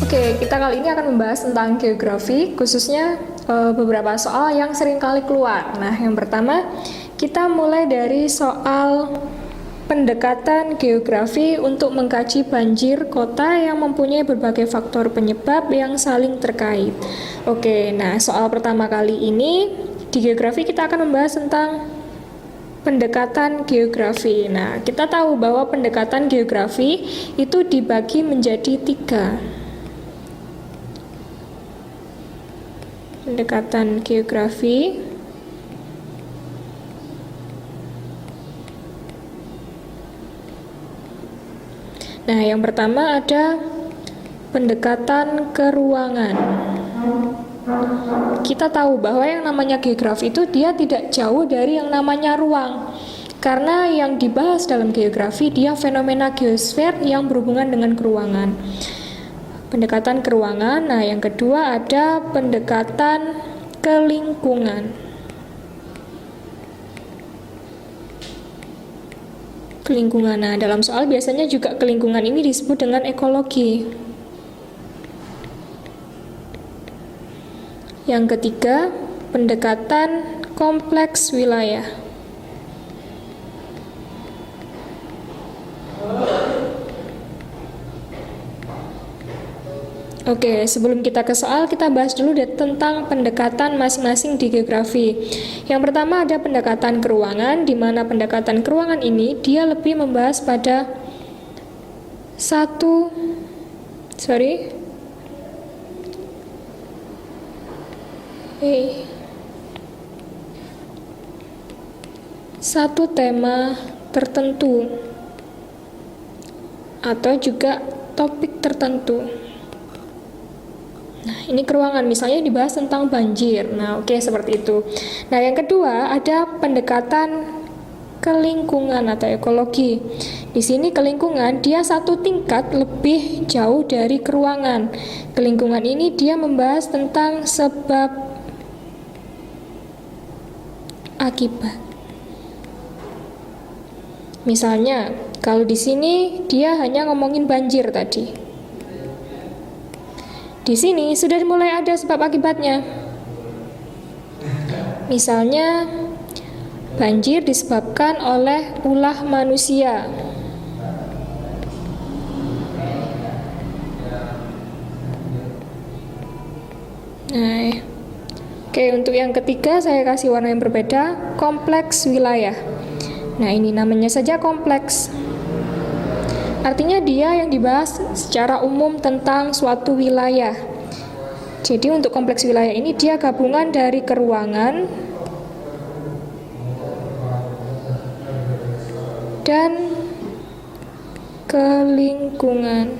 Oke, kita kali ini akan membahas tentang geografi, khususnya beberapa soal yang sering kali keluar. Nah, yang pertama, kita mulai dari soal pendekatan geografi untuk mengkaji banjir kota yang mempunyai berbagai faktor penyebab yang saling terkait. Oke, nah soal pertama kali ini di geografi kita akan membahas tentang pendekatan geografi. Nah, kita tahu bahwa pendekatan geografi itu dibagi menjadi 3. Pendekatan geografi. Nah, yang pertama ada pendekatan keruangan. Kita tahu bahwa yang namanya geografi itu dia tidak jauh dari yang namanya ruang. Karena yang dibahas dalam geografi dia fenomena geosfer yang berhubungan dengan keruangan. Pendekatan keruangan. Nah, yang kedua ada pendekatan kelingkungan. Kelingkungan. Nah, dalam soal biasanya juga kelingkungan ini disebut dengan ekologi. Yang ketiga, pendekatan kompleks wilayah. Oke, sebelum kita ke soal, kita bahas dulu tentang pendekatan masing-masing di geografi. Yang pertama ada pendekatan keruangan, di mana pendekatan keruangan ini dia lebih membahas pada satu tema tertentu atau juga topik tertentu. Nah, ini keruangan, misalnya dibahas tentang banjir. Nah, oke, seperti itu. Nah, yang kedua ada pendekatan kelingkungan atau ekologi. Di sini kelingkungan dia satu tingkat lebih jauh dari keruangan. Kelingkungan ini dia membahas tentang sebab akibat. Misalnya, kalau di sini dia hanya ngomongin banjir tadi. Di sini sudah mulai ada sebab akibatnya. Misalnya, banjir disebabkan oleh ulah manusia. Nah, oke, untuk yang ketiga saya kasih warna yang berbeda, kompleks wilayah. Nah, ini namanya saja kompleks. Artinya dia yang dibahas secara umum tentang suatu wilayah. Jadi untuk kompleks wilayah ini dia gabungan dari keruangan dan kelingkungan.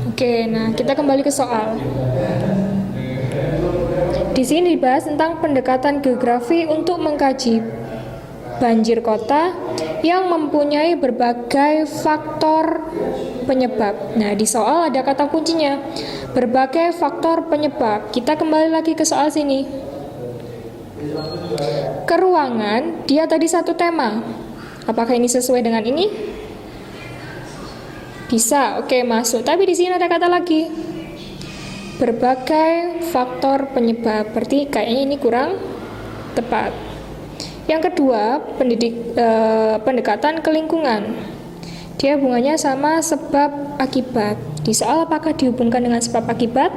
Oke, nah kita kembali ke soal. Di sini dibahas tentang pendekatan geografi untuk mengkaji banjir kota yang mempunyai berbagai faktor penyebab. Nah, di soal ada kata kuncinya, berbagai faktor penyebab. Kita kembali lagi ke soal sini. Keruangan, dia tadi satu tema. Apakah ini sesuai dengan ini? Bisa, oke, masuk. Tapi di sini ada kata lagi, berbagai faktor penyebab. Berarti kayaknya ini kurang tepat. Yang kedua, pendekatan kelingkungan. Dia hubungannya sama sebab akibat. Di soal apakah dihubungkan dengan sebab akibat?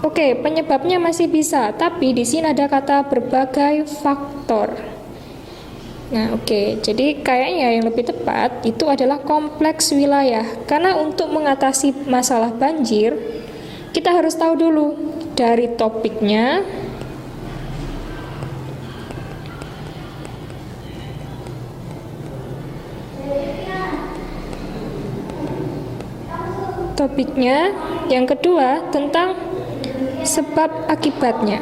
Oke, penyebabnya masih bisa, tapi di sini ada kata berbagai faktor. Nah, oke. Jadi kayaknya yang lebih tepat itu adalah kompleks wilayah. Karena untuk mengatasi masalah banjir, kita harus tahu dulu dari topiknya, yang kedua tentang sebab akibatnya.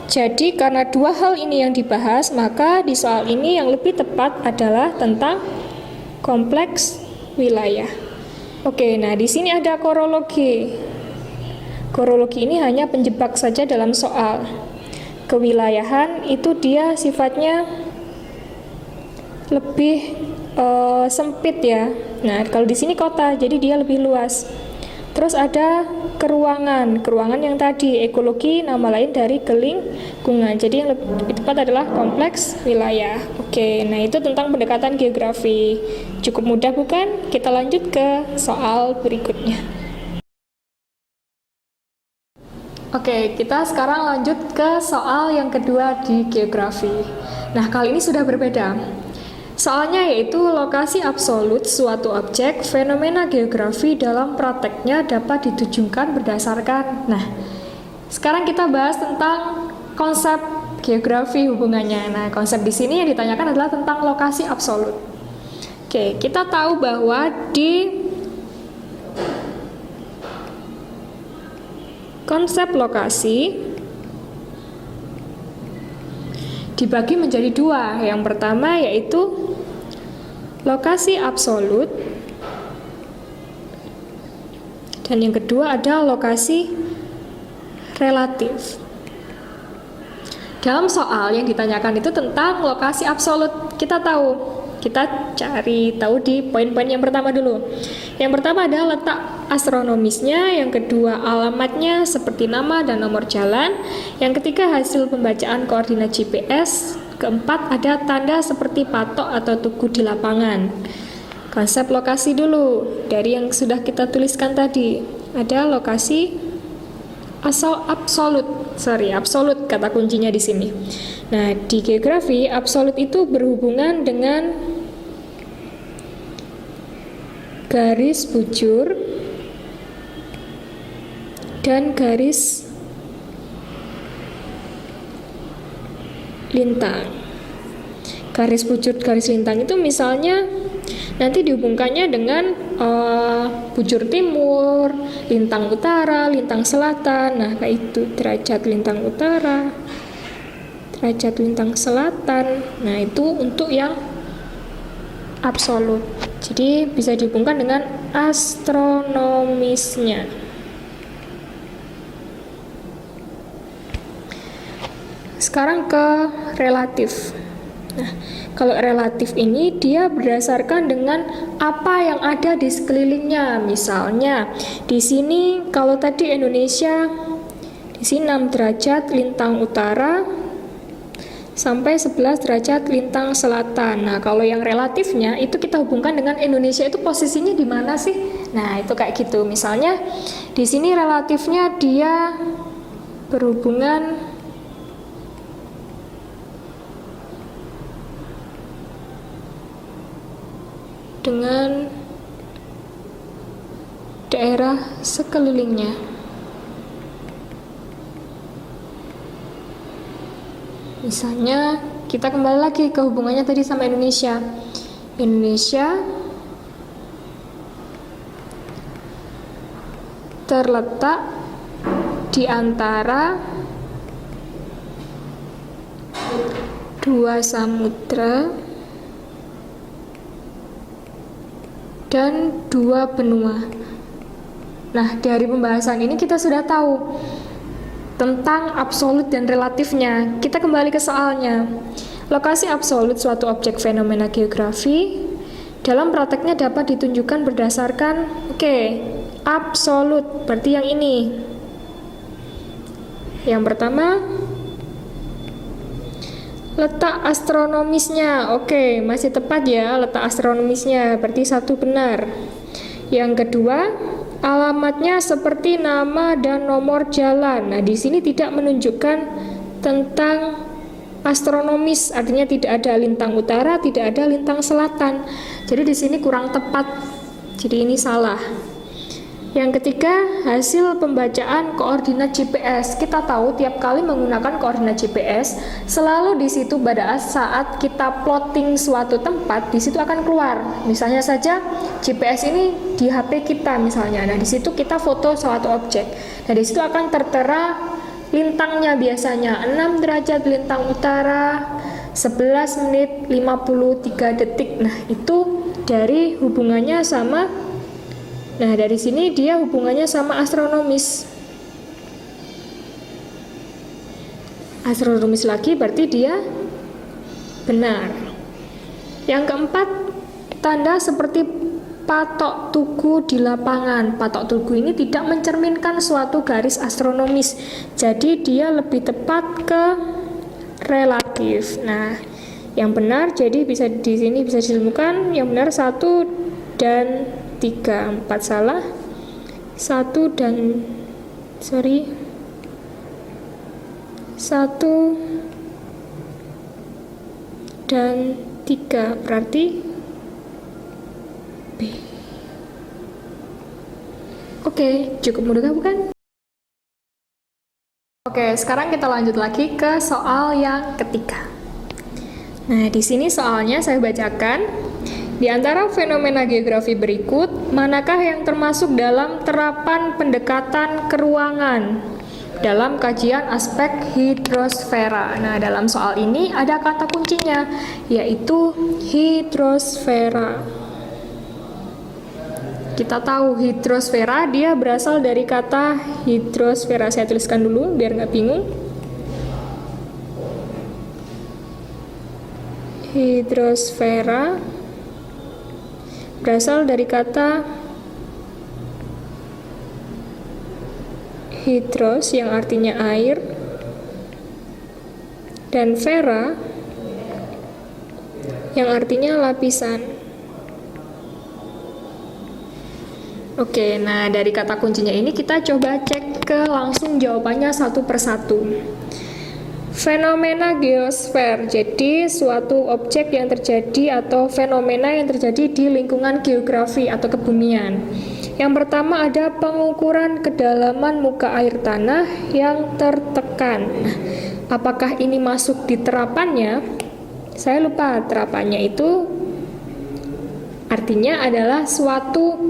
Jadi karena dua hal ini yang dibahas, maka di soal ini yang lebih tepat adalah tentang kompleks wilayah. Oke, nah di sini ada korologi. Korologi ini hanya penjebak saja dalam soal. Kewilayahan itu dia sifatnya lebih sempit ya. Nah, kalau di sini kota, jadi dia lebih luas. Terus ada keruangan yang tadi ekologi nama lain dari kelingkungan. Jadi yang lebih tepat adalah kompleks wilayah. Oke, nah itu tentang pendekatan geografi. Cukup mudah bukan? Kita lanjut ke soal berikutnya. Oke, kita sekarang lanjut ke soal yang kedua di geografi. Nah, kali ini sudah berbeda. Soalnya yaitu lokasi absolut suatu objek fenomena geografi dalam prakteknya dapat ditujukan berdasarkan. Nah, sekarang kita bahas tentang konsep geografi hubungannya. Nah, konsep di sini yang ditanyakan adalah tentang lokasi absolut. Oke, kita tahu bahwa di konsep lokasi dibagi menjadi dua. Yang pertama yaitu lokasi absolut dan yang kedua ada lokasi relatif. Dalam soal yang ditanyakan itu tentang lokasi absolut. Kita cari tahu di poin-poin yang pertama dulu. Yang pertama adalah letak astronomisnya, yang kedua alamatnya seperti nama dan nomor jalan, yang ketiga hasil pembacaan koordinat GPS, keempat ada tanda seperti patok atau tugu di lapangan. Konsep lokasi dulu dari yang sudah kita tuliskan tadi. Ada lokasi absolut kata kuncinya di sini. Nah, di geografi absolut itu berhubungan dengan garis bujur dan garis lintang. Garis bujur, garis lintang itu misalnya nanti dihubungkannya dengan bujur timur, lintang utara, lintang selatan. Nah, kayak itu derajat lintang utara, derajat lintang selatan. Nah, itu untuk yang absolut. Jadi bisa dihubungkan dengan astronomisnya. Sekarang ke relatif. Nah, kalau relatif ini dia berdasarkan dengan apa yang ada di sekelilingnya. Misalnya, di sini kalau tadi Indonesia di sini 6 derajat lintang utara sampai 11 derajat lintang selatan. Nah, kalau yang relatifnya itu kita hubungkan dengan Indonesia itu posisinya di mana sih? Nah, itu kayak gitu. Misalnya di sini relatifnya dia berhubungan dengan daerah sekelilingnya. Misalnya kita kembali lagi ke hubungannya tadi sama Indonesia. Indonesia terletak di antara dua samudra dan dua benua. Nah, dari pembahasan ini kita sudah tahu tentang absolut dan relatifnya. Kita kembali ke soalnya. Lokasi absolut suatu objek fenomena geografi dalam prakteknya dapat ditunjukkan berdasarkan absolut, berarti yang ini. Yang pertama, letak astronomisnya. Masih tepat ya, letak astronomisnya, berarti satu benar. Yang kedua, alamatnya seperti nama dan nomor jalan. Nah, di sini tidak menunjukkan tentang astronomis, artinya tidak ada lintang utara, tidak ada lintang selatan. Jadi di sini kurang tepat. Jadi ini salah. Yang ketiga, hasil pembacaan koordinat GPS. Kita tahu tiap kali menggunakan koordinat GPS, selalu di situ pada saat kita plotting suatu tempat, di situ akan keluar. Misalnya saja GPS ini di HP kita misalnya. Nah, di situ kita foto suatu objek. Nah, di situ akan tertera lintangnya biasanya 6 derajat lintang utara, 11 menit 53 detik. Nah, itu dari hubungannya sama, nah dari sini dia hubungannya sama astronomis. Astronomis lagi berarti dia benar. Yang keempat, tanda seperti patok tugu di lapangan. Patok tugu ini tidak mencerminkan suatu garis astronomis, jadi dia lebih tepat ke relatif. Nah, yang benar jadi bisa di sini bisa ditemukan yang benar 1 dan 3, 4 salah. 1 dan 3 berarti B. Oke, cukup mudah bukan? Oke, sekarang kita lanjut lagi ke soal yang ketiga. Nah, di sini soalnya saya bacakan. Di antara fenomena geografi berikut, manakah yang termasuk dalam terapan pendekatan keruangan dalam kajian aspek hidrosfera? Nah, dalam soal ini ada kata kuncinya, yaitu hidrosfera. Kita tahu hidrosfera dia berasal dari kata hidrosfera. Saya tuliskan dulu biar nggak bingung. Hidrosfera berasal dari kata hidros yang artinya air dan fera yang artinya lapisan. Oke, nah dari kata kuncinya ini kita coba cek ke langsung jawabannya satu persatu. Fenomena geosfer, jadi suatu objek yang terjadi atau fenomena yang terjadi di lingkungan geografi atau kebumian. Yang pertama ada pengukuran kedalaman muka air tanah yang tertekan. Nah, apakah ini masuk di terapannya? Saya lupa, terapannya itu artinya adalah suatu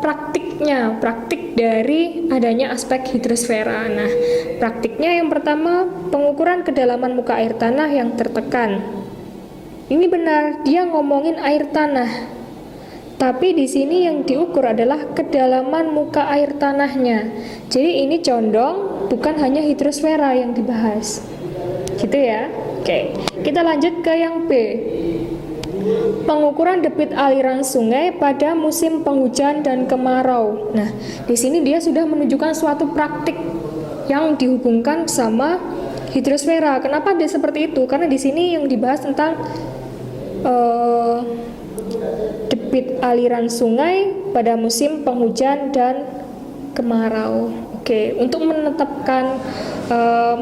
praktik dari adanya aspek hidrosfera. Nah, praktiknya yang pertama pengukuran kedalaman muka air tanah yang tertekan. Ini benar, dia ngomongin air tanah. Tapi di sini yang diukur adalah kedalaman muka air tanahnya. Jadi ini condong bukan hanya hidrosfera yang dibahas. Gitu ya. Oke, kita lanjut ke yang B. Pengukuran debit aliran sungai pada musim penghujan dan kemarau. Nah, di sini dia sudah menunjukkan suatu praktik yang dihubungkan sama hidrosfera. Kenapa dia seperti itu? Karena di sini yang dibahas tentang debit aliran sungai pada musim penghujan dan kemarau. Oke, untuk menetapkan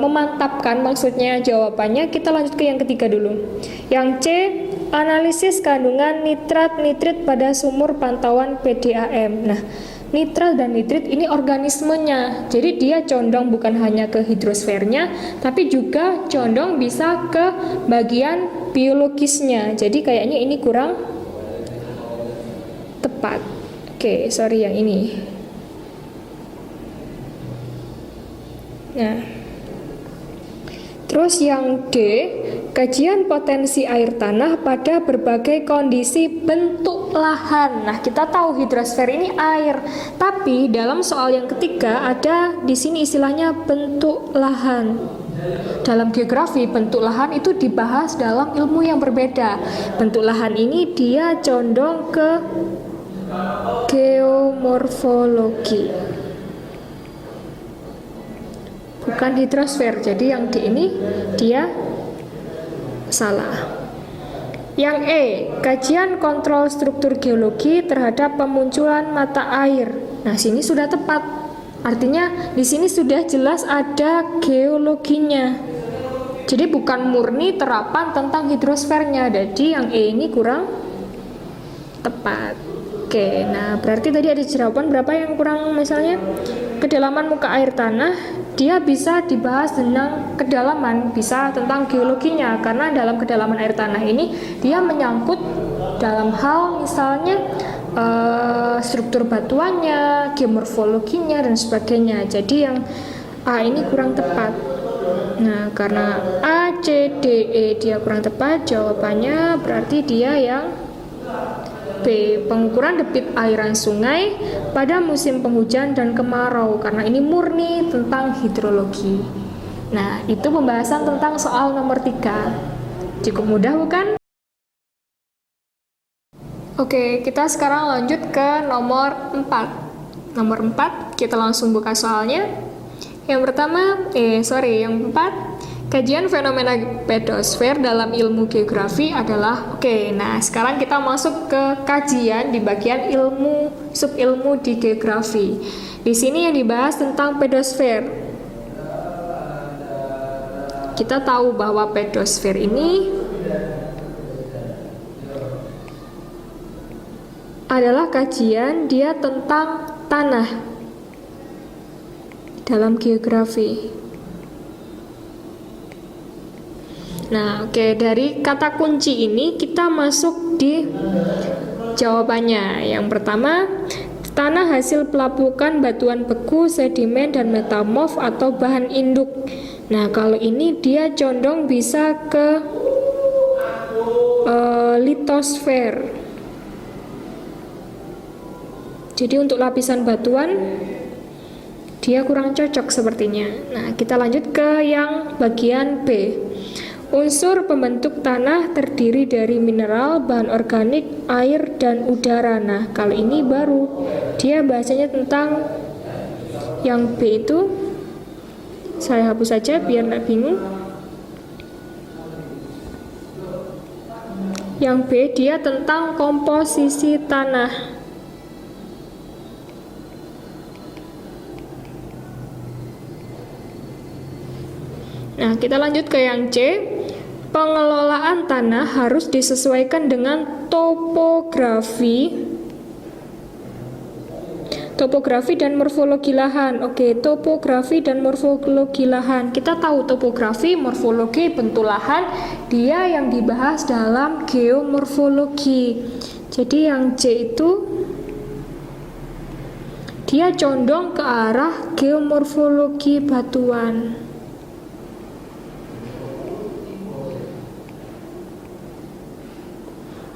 memantapkan maksudnya jawabannya, kita lanjut ke yang ketiga dulu. Yang C, analisis kandungan nitrat-nitrit pada sumur pantauan PDAM. Nah, nitrat dan nitrit ini organismenya. Jadi dia condong bukan hanya ke hidrosfernya, tapi juga condong bisa ke bagian biologisnya. Jadi kayaknya ini kurang tepat. Oke, sorry yang ini. Nah, terus yang D, kajian potensi air tanah pada berbagai kondisi bentuk lahan. Nah, kita tahu hidrosfer ini air, tapi dalam soal yang ketiga ada di sini istilahnya bentuk lahan. Dalam geografi, bentuk lahan itu dibahas dalam ilmu yang berbeda. Bentuk lahan ini dia condong ke geomorfologi, bukan hidrosfer. Jadi yang D ini dia salah. Yang E, kajian kontrol struktur geologi terhadap pemunculan mata air. Nah, sini sudah tepat. Artinya di sini sudah jelas ada geologinya. Jadi bukan murni terapan tentang hidrosfernya. Jadi yang E ini kurang tepat. Oke, nah berarti tadi ada jawaban berapa yang kurang, misalnya kedalaman muka air tanah, dia bisa dibahas tentang kedalaman, bisa tentang geologinya, karena dalam kedalaman air tanah ini dia menyangkut dalam hal misalnya struktur batuannya, geomorfologinya dan sebagainya. Jadi yang A ini kurang tepat. Nah, karena A, C, D, E dia kurang tepat, jawabannya berarti dia yang B. Pengukuran debit aliran sungai pada musim penghujan dan kemarau, karena ini murni tentang hidrologi. Nah, itu pembahasan tentang soal nomor 3. Cukup mudah bukan? Oke, kita sekarang lanjut ke nomor 4. Nomor 4, kita langsung buka soalnya. Yang pertama, yang 4, kajian fenomena pedosfer dalam ilmu geografi adalah, nah sekarang kita masuk ke kajian di bagian ilmu, subilmu di geografi. Di sini yang dibahas tentang pedosfer. Kita tahu bahwa pedosfer ini adalah kajian dia tentang tanah dalam geografi. Nah, dari kata kunci ini kita masuk di jawabannya. Yang pertama, tanah hasil pelapukan batuan beku, sedimen, dan metamorf atau bahan induk. Nah, kalau ini dia condong bisa ke litosfer. Jadi untuk lapisan batuan dia kurang cocok sepertinya. Nah, kita lanjut ke yang bagian B. Unsur pembentuk tanah terdiri dari mineral, bahan organik, air, dan udara. Nah, kali ini baru dia bahasanya tentang yang B itu. Saya hapus saja biar nggak bingung. Yang B dia tentang komposisi tanah. Nah, kita lanjut ke yang C. Pengelolaan tanah harus disesuaikan dengan topografi dan morfologi lahan. Topografi dan morfologi lahan. Kita tahu topografi, morfologi, bentuk lahan, dia yang dibahas dalam geomorfologi. Jadi yang C itu dia condong ke arah geomorfologi batuan.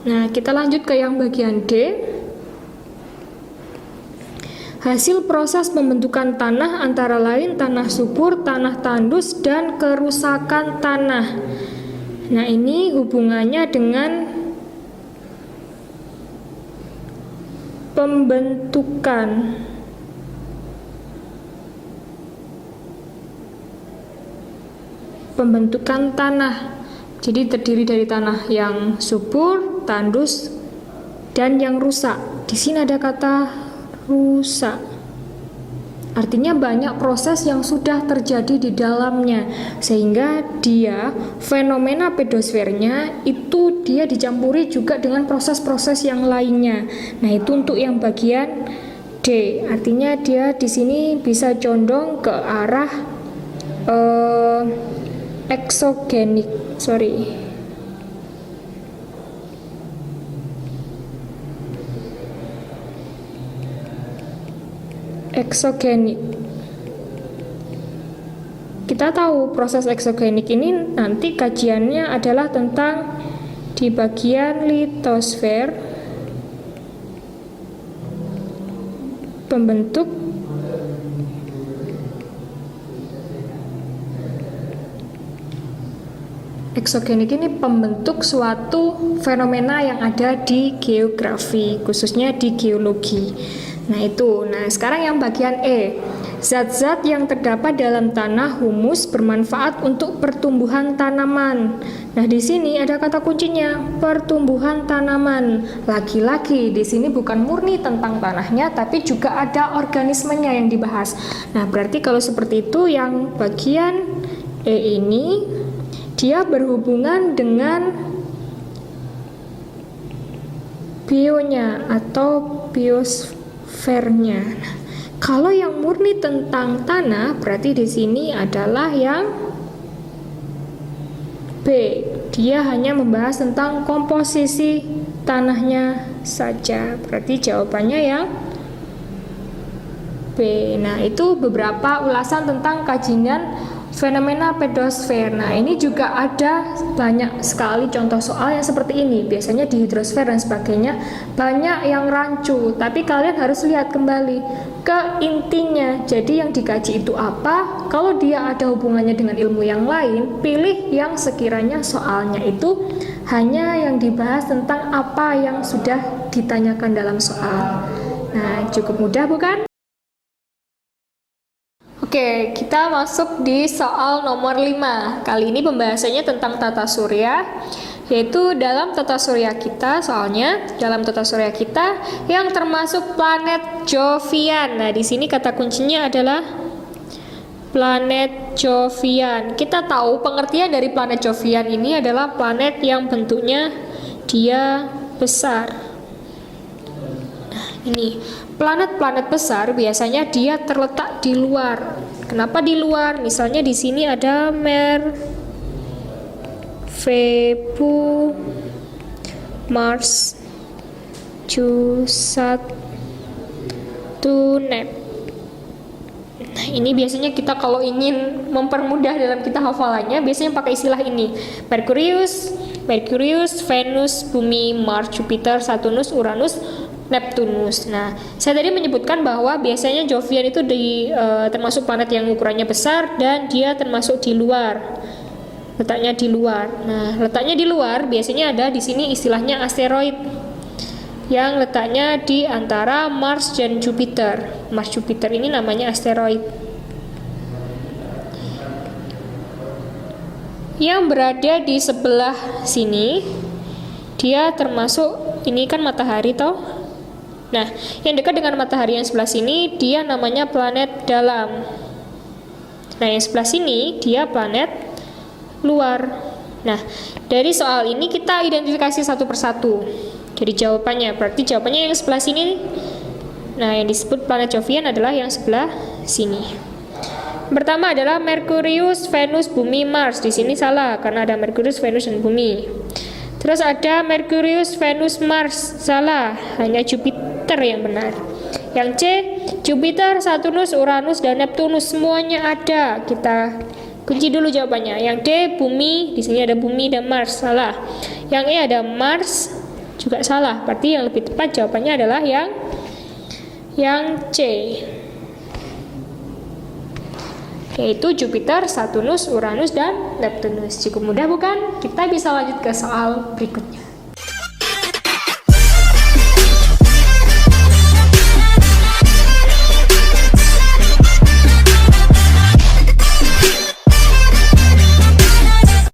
Nah, kita lanjut ke yang bagian D. Hasil proses pembentukan tanah antara lain tanah subur, tanah tandus, dan kerusakan tanah. Nah, ini hubungannya dengan pembentukan tanah. Jadi terdiri dari tanah yang subur, tandus, dan yang rusak. Di sini ada kata rusak. Artinya banyak proses yang sudah terjadi di dalamnya, sehingga dia fenomena pedosfernya itu dia dicampuri juga dengan proses-proses yang lainnya. Nah, itu untuk yang bagian D. Artinya dia di sini bisa condong ke arah eksogenik. Eksogenik. Kita tahu proses eksogenik ini nanti kajiannya adalah tentang di bagian litosfer, pembentuk eksogenik ini pembentuk suatu fenomena yang ada di geografi, khususnya di geologi. Nah, itu. Nah, sekarang yang bagian E. Zat-zat yang terdapat dalam tanah humus bermanfaat untuk pertumbuhan tanaman. Nah, di sini ada kata kuncinya, pertumbuhan tanaman. Lagi-lagi di sini bukan murni tentang tanahnya, tapi juga ada organismenya yang dibahas. Nah, berarti kalau seperti itu yang bagian E ini dia berhubungan dengan bionya atau biosfernya. Nah, kalau yang murni tentang tanah, berarti di sini adalah yang B. Dia hanya membahas tentang komposisi tanahnya saja. Berarti jawabannya yang B. Nah, itu beberapa ulasan tentang kajian fenomena pedosfer. Nah, ini juga ada banyak sekali contoh soal yang seperti ini. Biasanya di hidrosfer dan sebagainya banyak yang rancu, tapi kalian harus lihat kembali ke intinya. Jadi yang dikaji itu apa? Kalau dia ada hubungannya dengan ilmu yang lain, pilih yang sekiranya soalnya itu hanya yang dibahas tentang apa yang sudah ditanyakan dalam soal. Nah, cukup mudah bukan? Oke, kita masuk di soal nomor 5. Kali ini pembahasannya tentang tata surya, yaitu dalam tata surya kita, soalnya dalam tata surya kita yang termasuk planet Jovian. Nah, di sini kata kuncinya adalah planet Jovian. Kita tahu pengertian dari planet Jovian ini adalah planet yang bentuknya dia besar. Nah, ini planet-planet besar biasanya dia terletak di luar. Kenapa di luar? Misalnya di sini ada Venus, Mars, Neptune. Nah, ini biasanya kita kalau ingin mempermudah dalam kita hafalannya, biasanya pakai istilah ini. Merkurius, Venus, Bumi, Mars, Jupiter, Saturnus, Uranus, Neptunus. Nah, saya tadi menyebutkan bahwa biasanya Jovian itu termasuk planet yang ukurannya besar dan dia termasuk di luar. Letaknya di luar. Nah, letaknya di luar biasanya ada di sini istilahnya asteroid yang letaknya di antara Mars dan Jupiter. Mars Jupiter ini namanya asteroid. Yang berada di sebelah sini dia termasuk, ini kan matahari toh. Nah, yang dekat dengan matahari yang sebelah sini dia namanya planet dalam. Nah, yang sebelah sini dia planet luar. Nah, dari soal ini kita identifikasi satu persatu. Jadi jawabannya, berarti jawabannya yang sebelah sini. Nah, yang disebut planet Jovian adalah yang sebelah sini. Pertama adalah Merkurius, Venus, Bumi, Mars. Di sini salah karena ada Merkurius, Venus, dan Bumi. Terus ada Merkurius, Venus, Mars. Salah, hanya Jupiter yang benar. Yang C, Jupiter, Saturnus, Uranus, dan Neptunus semuanya ada. Kita kunci dulu jawabannya. Yang D, Bumi. Di sini ada Bumi dan Mars. Salah. Yang E ada Mars. Juga salah. Berarti yang lebih tepat jawabannya adalah yang C. Yaitu Jupiter, Saturnus, Uranus, dan Neptunus. Cukup mudah bukan? Kita bisa lanjut ke soal berikutnya.